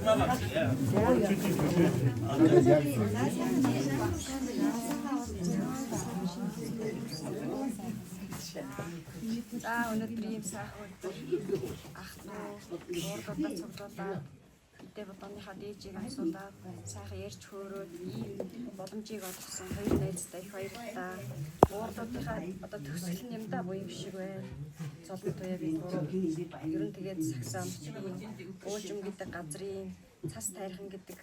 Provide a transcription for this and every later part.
За өнөөдөр ийм сайхан өдөр ах дүү уурдуудаа цуглуулаад гэдэг бодооныхаа дээжийг асуулаад сайхан ярьж хөөрөөд ийм боломжийг олгосон хоёр найзтай их баярлалаа. Уурдуудынхаа одоо төгсгөл юм да буян шиг байна. Цолгод туяа би ер нь тэгээд сагсаан уужим гэдэг газрын цас тайрхан гэдэг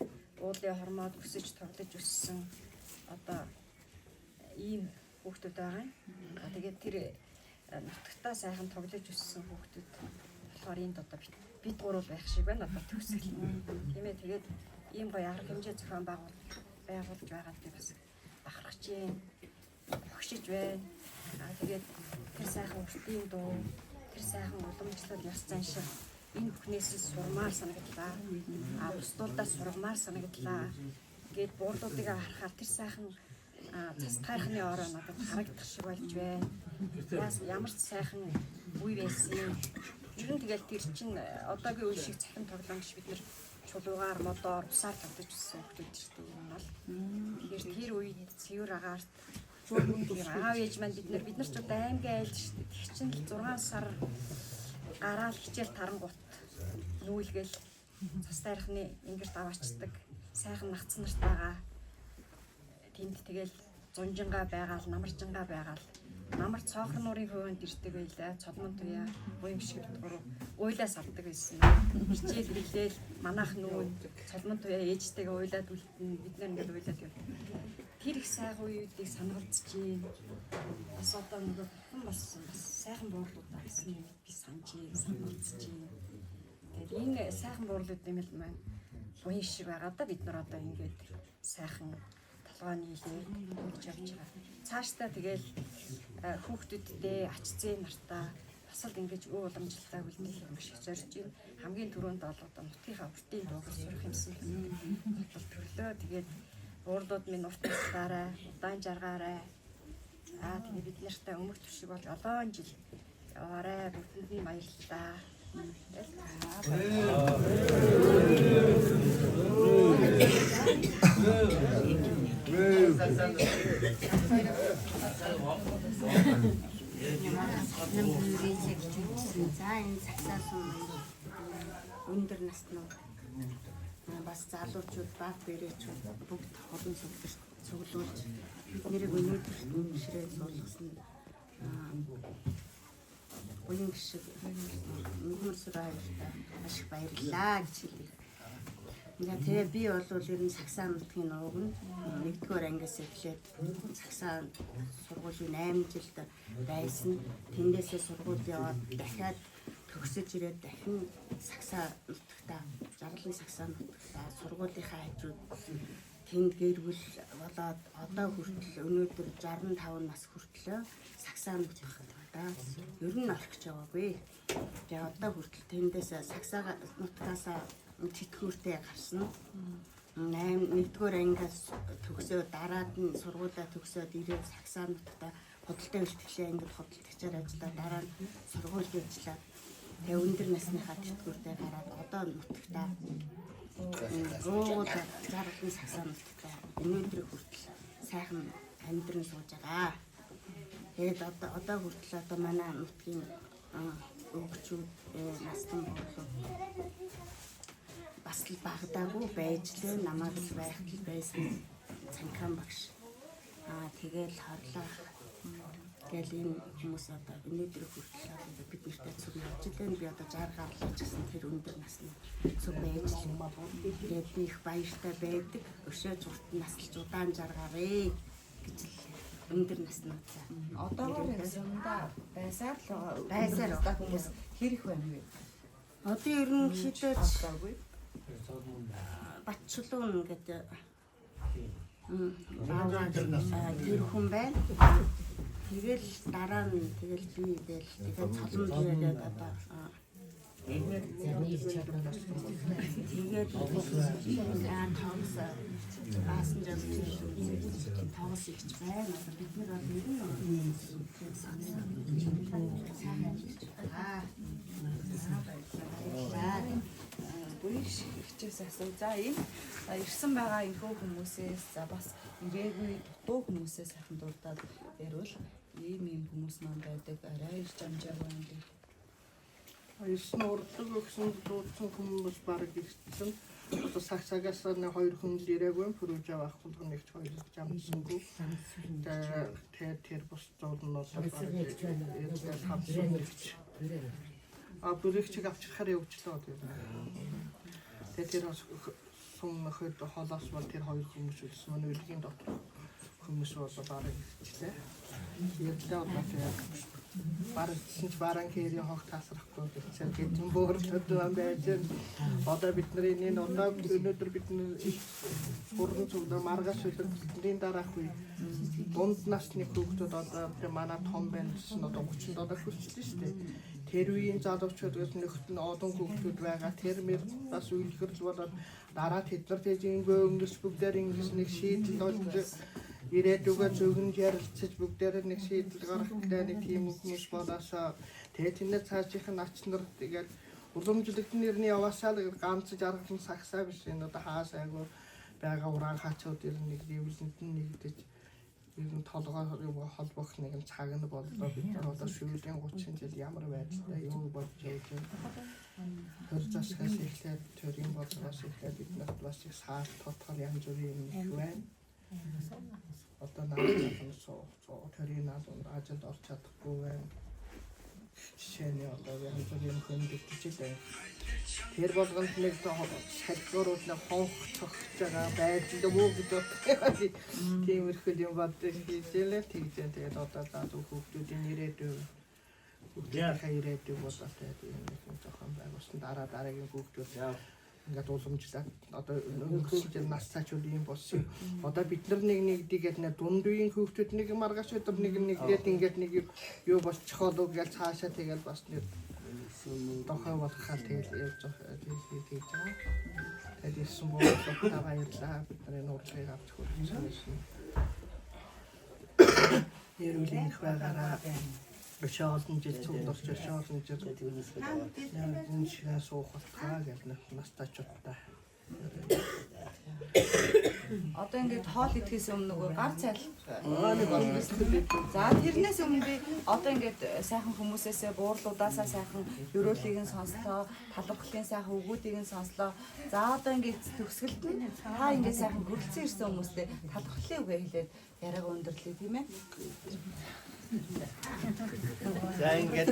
уулын хормоод өсөж тоглож өссөн одоо ийм хүүхдүүд байгаа юм. Тэгээд тэр нутагтаа сайхан тоглож өссөн хүүхдүүд болохоор энд одоо бид гурав байх шиг байна одоо төгсгөл. Тийм ээ тэгээд ийм гоё арга хэмжээ зохион байгуулж байгаа гэдэг бас бахархаж юм. Өгшиж байна. Тэгээд тэр сайхан уртын дуу, тэр сайхан уламжлал ёс заншил энэ бүхнээс сурмаар санагдлаа. Бусдуудаа сурмаар санагдлаа. Гээд буурдуудыг харахаар тэр сайхан цас тайрхны ороо надад харагдах шиг болж байна. Ямар ч сайхан үе байсан. Ер нь тэгэл тэр чинь одоогийн үе шиг цахим тоглоомч бид нар чулуугаар, модоор, усаар тоглож өссөн хүмүүс шүү дээ. Тэгэхээр тэр үед цэвэр агаарт аав ээж маань бид нар ч одоо аймгийн айлд шүү дээ. Тэр чинь 6 сар гараал хичээл тарангуут нүүлгээл цас тайрхны ингэрт аваачдаг сайхан нагц нарт байгаа. Тэнд тэгэл зунжингаа байгаал, намаржингаа байгаал. Намар цоохор нуурын хөвөнд ирдэг байлаа. Цолмон туяа, буян шиг гурав уйлаас авдаг байсан. Хичээл хэлээл манайх нүүн цолмон туяа ээжтэйгээ уйлаад үлдэн бид нар ингээд уйлаад явдаг. Тэр их сайхан үеүүдийг санагалцж юм. Бас одоо нэг хэн болсон бас сайхан буурлуудаа гэсэн юм би санагалцж юм. Тэгээд энэ сайхан буурлууд юм л маань буян шиг байгаа да бид нар одоо ингээд сайхан толгойн нийлээ өгч явж байгаа. Цаашдаа тэгэл хүүхдүүдтэй ач зээ нартаа бас л ингэж уламжлалтай үлдээх юм шиг зорж байна. Хамгийн түрүүнд бол одоо нутгийнхаа уртын дуугаар сурах юмсан бол төрлөө. Тэгээд уурдууд минь урт таслаарай, удаан жаргаарай. Тэгээд бид нартай өмг төршиг болж олон жил яваарай. Бүгдэнд нь баярлалаа. За энэ цагсаасан өндөр наснууд бас залуучууд баг бэрээчүүд бүгд холон цуглуулж нэрийг өнөөдөр ширээ суулгасан уян гişиг мөрсөрөө маш их баярлалаа гэж хэлье. Ингээ тэгээ би бол ер нь Сагсаан нутгийн нууг нь 1-р ангиас эхлээд Сагсаан сургуулийн 8 жилд байсан. Тэндээсээ сургууль яваад дахиад төгсөж ирээд дахин Сагсаан нутагтаа Жаргалын Сагсаан нутагтаа сургуулийнхаа хажууд тэнд гэр бүл болоод одоо хүртэл өнөөдөр 65 нас хүртэл Сагсаан нутагтаа ер нь орхиж яваагүй. Тэгээ одоо хүртэл тэндээс Сагсаан нутгаас тэтгэвртэй гарсан. 1-р ангиас төгсөө дараад нь сургуулаа төгсөөд ирээд Сагсаан нутагтаа худалдаа бэлтгэлийн ангид худалдагчаар ажиллаад дараа нь сургууль ажиллаад тэгээ өндөр насныхаа тэтгэвртэй гараад одоо нутагтаа Жаргалын Сагсаан нутагтаа өнөөдөр хүртэл сайхан амьдран сууж байгаа. Тэгээд одоо хүртэл одоо манай нутгийн өвгчүүд настан боолоо бас л багадаагүй байж лээ намайг л байхад байсан цанхаан багш. Тэгэл харлаа. Тэгэл энэ хүмүүс одоо өнөөдөр хүртэл бид нартай цуг явж илэн би одоо 60 гарлаа ч гэсэн тэр өндөр насны цуг байж л юм аа. Тэгээд би их баяртай байдаг. Өшөөж урт наслж удаан жаргаарэ гэж л өндөр наснуудаа. Одоогоор юмдаа байсаар л хүмүүс хэрэг байна вэ? Одоо ер нь хитэж Батчулуун гэдэг гэр хүн байна. Тэгэл дараа нь тэгэл би тэгэл цолмон тэгээд одоо тэгээд тоос баасан жам тоос ихч байна. Бид нар бол нэг нь Бүгд хичээс асуу. За энэ ирсэн байгаа энэхүү хүмүүсээс за бас ирээгүй дутуу хүмүүсээс хатан дурдаад ярил ийм хүмүүс маань байдаг арай их жамжаа байна. Ирсэн урдлаг өгсөн дуудсан хүмүүс бараг ирсэн. Одоо сагсагаас нэг 2 хүн ирээгүй пүрүүж авах болгоныг 2 жамсангүй. Тэр бус зовлоноор бараг ирээд хамсан гэж. Бүрэгчиг авчихаар явуулчлаа гэдэг. Тэр сумнахад холоос бол тэр 2 хүмүүс үлсэн мань үлгийн дотор хүмүүс болоо бараг ирчихлээ. Ярьдаа одоо баран хэрийн хог тасрахгүй гэсэн хэдэн бөөрөлтөд байж одоо бидний энэ одоо өнөөдөр бидний хурдан зүгдээ маргааш өдрийн дараах үе дунд насны хүүхдүүд одоо манай том байна гэсэн одоо 30 одоо хүрчихлээ шүү дээ. Тэр үеийн залуучууд нөхд нь олон хүүхдүүд байгаа. Тэр мөр бас үйлхэрл болоод дараа тэднэр тэжингөө өнгөс бүгдээр ингэж нэг шийдэл болж ирээдүгөө зөвгөн ярилцаж бүгдээр нэг шийдэл гаргахтай нэг тийм хүмүүс болоосоо тэгээ тэнд цаашийн начнар тэгээд уламжлагдсан нэрний яваасаа л ганц жаргалан сагсаа биш энэ одоо хаасайгүй байгаа уран хачууд ер нь нэг дэвлэнт нэгдэж ер нь толгой холбох нэгэн цаг нь боллоо бид нар одоо сүүлийн 30 жил ямар байдалтай юу болж явж байна. Тэр засгаас эхлээд төрийн боловсроос эхлээд бид нарт бас их саад тодгор янз бүрийн их байна. Одоо наадмын төрийн наадмын ажилд орч чадахгүй байна. Жишээ нь одоо янз бүрийн хөндөгдөж байна. Тэр болгонд нэг салхиурууд нэг хонх цогч байгаа байдал муу гэж боддог. Тиймэрхүү юм боддог хийжээ тэгжээ. Тэгээд одоо заадуу хүүхдүүдийн ирээдүй ирээдүй болоод тэгээд жоохон байгуулсан дараагийн хүүхдүүд ингээд уламжлаад одоо өнгөрсөн жил нас цаачуул юм болсон. Одоо бид нар нэг дигээд нэг дунд үеийн хүүхдүүд нэг маргааш өдөр нэгээд ингээд нэг юу болчихоо л гэж цаашаа тэгэл бас нэг дохой болохоо тэгэл явж байгаа. Тэгээд ирсэн боолоо баярлаа. Бидний урлагийг авч хүрсэн. Яруулын их байгаараа шаалн жил цугларч шаалн жил энэ шиг суухалтгаа гэж настачуудаа. Одоо ингээд хоол идэхээс өмнө нөгөө гар цайл. За тэрнээс өмнө би одоо ингээд сайхан хүмүүсээсээ буурлуудаасаа сайхан өрөөлийг нь сонслоо, талбарлын сайхан өгүүдийг нь сонслоо. За одоо ингээд төгсгөлд нь та ингээд сайхан хөрөлцөн ирсэн хүмүүстэй талбарлын үгээ хэлээд яриаг өндөрлөө тийм ээ. За ингээд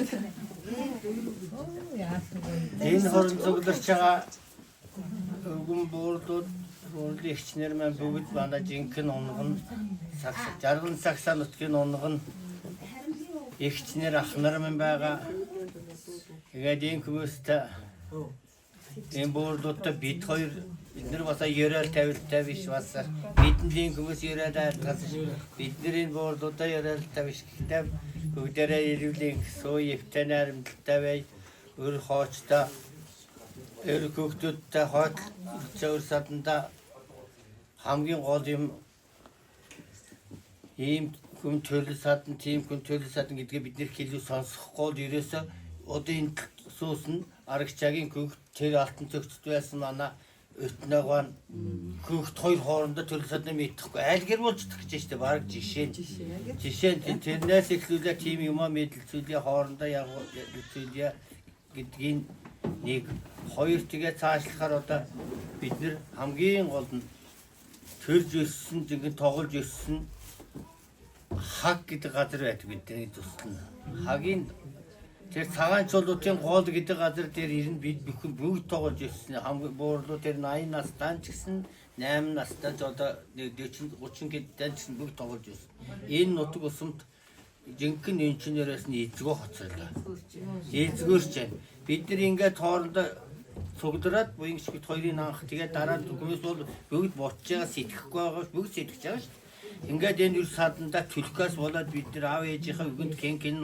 энэ хорон цугларч байгаа өвгөн буурлууд өвлөгчнэр маань бүгд манай жинхэнэ унган жаргал сагсаа нутгийн унган эгчнэр ах нар маань байгаа. Тэгээд энэ хүмүүстэй энэ буурлуудтай бид хоёр бид нар бас ерөөл тавилттай биш бас бидний хүмүүс ерөөл айлтгаас бидний буурлуудаа ерөөлтэй биш гэхдээ бүгдээрээ ирүүлийн суу өвтэй найрамдалтай бай өр хоочтой өр хүүхдүүдтэй хойд цэвэр саданда хамгийн гол юм ийм хүн төрөл садан тийм хүн төрөл садан гэдгээ бид нэр хэлүү сонсохгүй л ерөөсөө одоо энэ суус нь арагчаагийн хүүхд тэр алтан цогцд байсан манай өтнөгөө хүүхд хоёр хоорондоо төрөл садан мэдхгүй айлгэр болчихдаг гэж штэ баг жишээ тэрнээс эхлүүлээ тийм юм а мэдлцүүлээ хоорондоо ягуулцүүлээ гэдгийг нэг хоёр тэгээ цаашлахаар одоо бид нэр хамгийн гол нь төрж өссөн зинхэнэ тоглож өссөн хаг гэдэг газар байдаг бидний төсөл нь хагийн тэр цагаан чулуутын гол гэдэг газар дээр ирнэ бид бүгд тоглож өссөн хамгийн буурлуу тэр 80 настан ч гэсэн 8 настай ч одоо 40 30 гэдтэй ч гэсэн бүгд тоглож өссөн энэ нутаг усамд жинхэнэ инженерээс нь эзгөө хоцорлоо эзгөрч байна бид нар ингээд хоорондоо цуглараад буян шиг хоёрын анх тэгээд дараа хүмүүс бол бүгд ботж байгаа сэтгэхгүй байгаа бүгд сэтгэж байгаа шүү дээ. Ингээд энэ үр саданда төлөхөөс болоод бид нар аав ээжийнхээ өгөнд кенкэн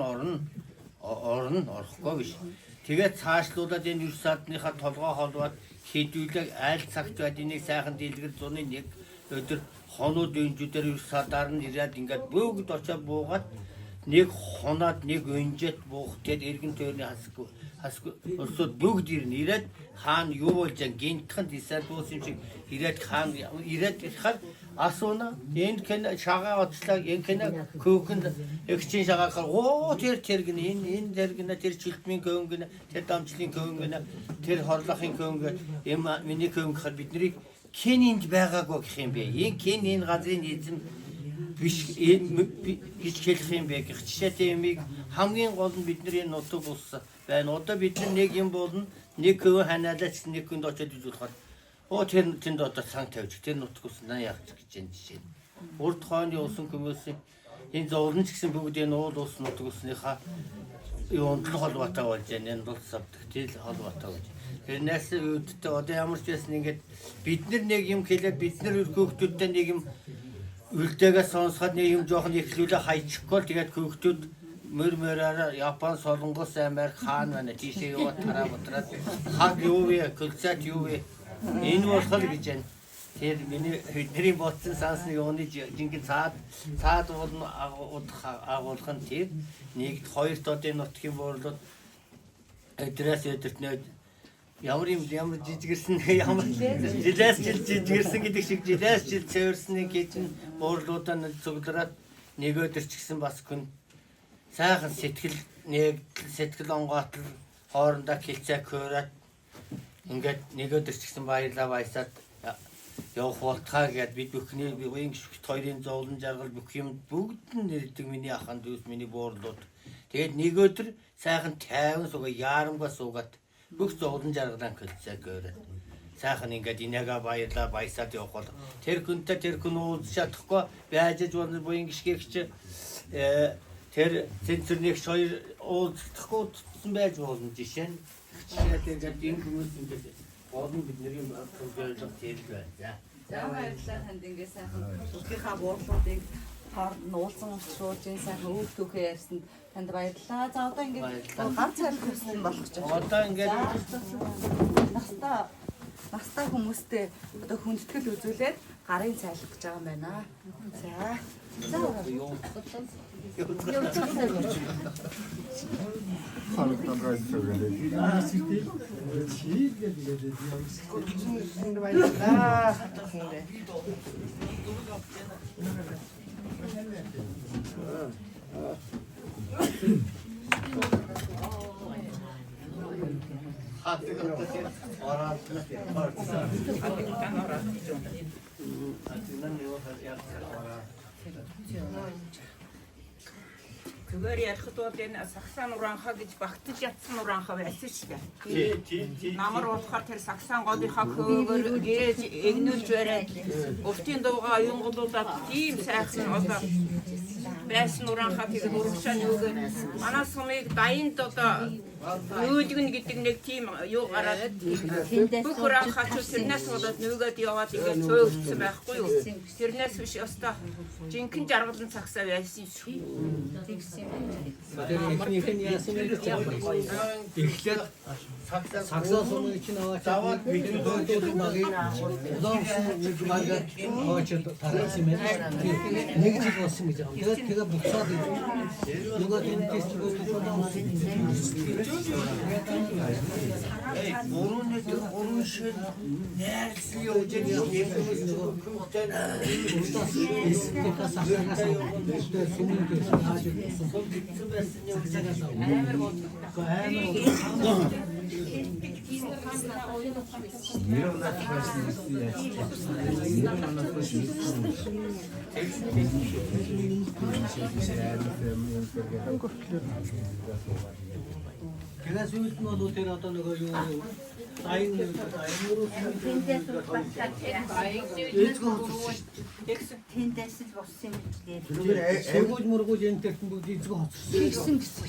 орохгүй биш. Тэгээд цаашлуулаад энэ үр садныхаа толгой холбоод хэдүүлэг айл цагт байд энийг сайхан дэлгэр зуны нэг өдөр хонууд өнжүүдээр үр садаар нь ирээд ингээд бүгд очоод буугаад нэг хоноод нэг өнжет буух тэгэд эргэн тойрны хасгүй улсууд бүгд ирээд хаана юу болж гинтхэн дисаар дуус юм шиг ирээд хаана ирээд ирэхэд асууна энэ кэн шагаа оцлаа энэ кэн күүхэнд эгчийн шагаахаар оо тэр гэн энэ тэр гэн тэр чилтмийн көн гэн тэр дамжлын көн гэн тэр хорлохын көн гэн юм миний көн гэхээр бидний кэнинд байгаагүй гэх юм бэ энэ кэн энэ газрын эзэм биш гэж хэлэх юм бэ гэх жишээтэй юмыг хамгийн гол нь бидний энэ нутаг улс байна. Одоо бид нэг юм болно нэг көн ханаалаач нэг көнд очиод үзүүлэхээр оо тэр тэнд одоо цанг тавьж тэр нутаг ус наа яах гэж энэ жишээ. Урд хойны улсын хүмүүсийн энэ зовлон ч гэсэн бүгд энэ уул улс нутаг усныхаа юунд л холбоотой болж байна. Энэ улс авдаг тэл холбоотой болж. Тэрнээс үүдтэй одоо ямар ч байсан ингээд бид нэг юм хэлээд бид нар хүүхдүүдтэй нэг юм үлдээгээс сонсоход нэг юм жоохон ихлүүлээ хайчихгүй тэгээд хүүхдүүд мөрмөрөөр Япон солонгос Америк хаан байна тийшээ яваад тараа ботраад хаг юу вэ көлцат юу вэ энэ болохоор гэж байна. Тэр миний бидний бодсон сансны юуны жинхэнэ цаад болно агуулах нь тэр нэгд хоёрт одоо энэ нутгийн буурлууд эдрээс өдөртнөө ямар жижигэрсэн ямар жилээс жил жижигэрсэн гэдэг шиг жилээс жил цэвэрсний гидэн буурлуудаа цуглараад нэг өдөр ч гэсэн бас хүн сайхан сэтгэл онгоотл хоорондоо хилцээ хөөрөөд ингээд нэг өдөр ч гэсэн баярлаа баясаад явах болтхаа гэд бид бүхний үеийн гişгт хоёрын зовлон жаргал бүх юм бүгд нь нэрдэг миний ахын дүүс миний буурлууд. Тэгээд нэг өдөр сайхан тайван суугаа яарамгаа суугаад бүх зовлон жаргалан хилцээ хөөрөөд сайхан ингээд инээга баярлаа баясаад явах бол тэр хүнтэй тэр хүн уулзах чадахгүй байжж болно буян гişгэгч тэр цэнцэрнийх хоёр уулзахгүй утсан байж болно жишээ нь. Тэгээд энэ хүмүүс ингээд олон бидний төлөвлөлт хийх байна. За баярлалаа танд ингээ сайхан өөхийнхаа буурлуудыг хооронд нь уулзсан шууд энэ сайхан өөх түүхээ ярьсанд танд баярлалаа. За одоо ингээ ганц айлх хүссэн болох ч байна. Одоо ингээд настай хүмүүстэй одоо хүндэтгэл үзүүлээд гарын цайлах гэж байгаа юм байна. За Зүгээр ярихад бол энэ сагсаан уранхаа гэж багтаж ятсан уранхаа байсан шүү дээ. Намар болохоор тэр сагсаан голынхаа хөөгөр гээж эгнүүлж бариад өвтийн дуугаа юунголуулаад тийм сайхан одоо байсан уранхаа тэр урагшаа нүгөө манай сумыг дайнд одоо өөдгөн гэдэг нэг тийм юу гараад бүх уранхаа ч тэрнээс болоод нүгэд яваад ингээд цөөгдсөн байхгүй юу. Тэрнээс биш өстой жинхэнэ жаргалан цагсаа байсан шүү. Тэр ихнийх нь яасан бэ гэж эхлээд саксаа сумын чинь аваад бидний хөөдөд магийн улаансан нэг маргаад очоод тарсан юм байна. Нэг жил болсон гэж байгаа. Тэгээд буцаад нөгөө тэнтэс уран шил найрсан явж Тэгээс үйлд нь бол тэр одоо нөгөө юу айн Тэндээс л болсон юм билээ. Тэгвэл мөргүүл энэ төртөн бүгд эзгүй хоцсон. Хийсэн гэсэн.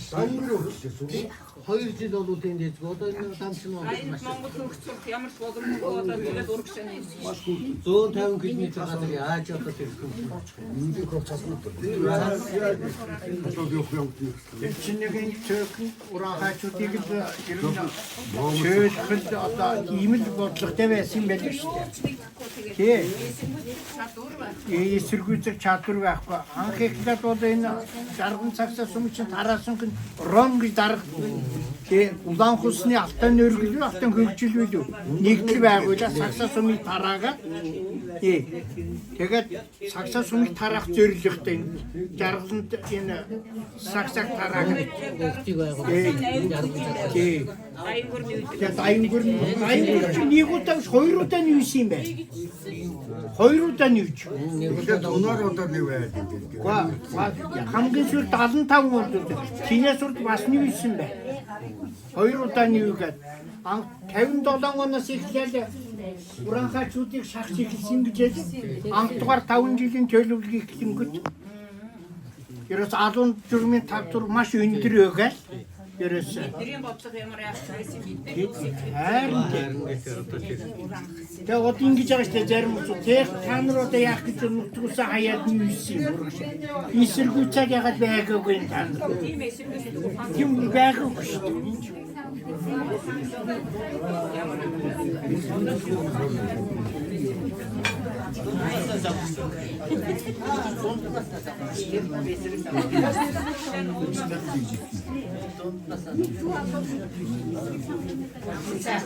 2 жил болов тэнд эзгүй. Одоо энэ дамчин бол Монгол хөгжсөн ямар ч боломжгүй одоо тэгээд урагшаа нээсэн. 150 км газар яаж одоо тэр хүн Тэр чинь нэг цөөхөн ураахачуудыг л ерөнхийдөө шөөлхөл одоо ийм л бодлоготой байсан юм байна шүү дээ. тий. Эсэргүүцэх чадвар байхгүй. Анх эхлээд бол энэ жарган цагсаа сүмчин тараасан гэн ром гэж дарга. Тий. Улаан хусны алтан өргөл, алтан хөгжил билүү. Нэгдэл байгуулаа цагсаа сүмийг тараагаад тий. Тэгээд цагсаа сүмийг тараах зорилготой жаргаланд энэ сагсаг тараагаад тий. Аянгөр нэг удаа хоёр удаа нүүсэн юм байна. Хоёр удаа нүүж. Тэгээд өнөр удаа нүүээд юм. Хамгийн сүүл 75 удаа. Чинээс урд бас нүүсэн байна. Хоёр удаа нүүгээд 57 оноос эхлээл уранхайчуудыг шахаж эхэлсэн гэж анх дугаар 5 жилийн төлөвлөгөө эхлэнгөт ерөөс 10 журмын 5 дур маш өндөр өгөөл ерөөс Бидний бодлого ямар яах байсан мэдээ. тэгээ одоо ингэж байгаа шүү дээ зарим хүмүүс тех та нар одоо яах гэж нутгуусаа хаяад нүүсэн юм. Эсэргүүцээд ягаад байгаагүй юм та нар. Тийм эсэргүүцэл Юм байгаагүй шүү дээ. 자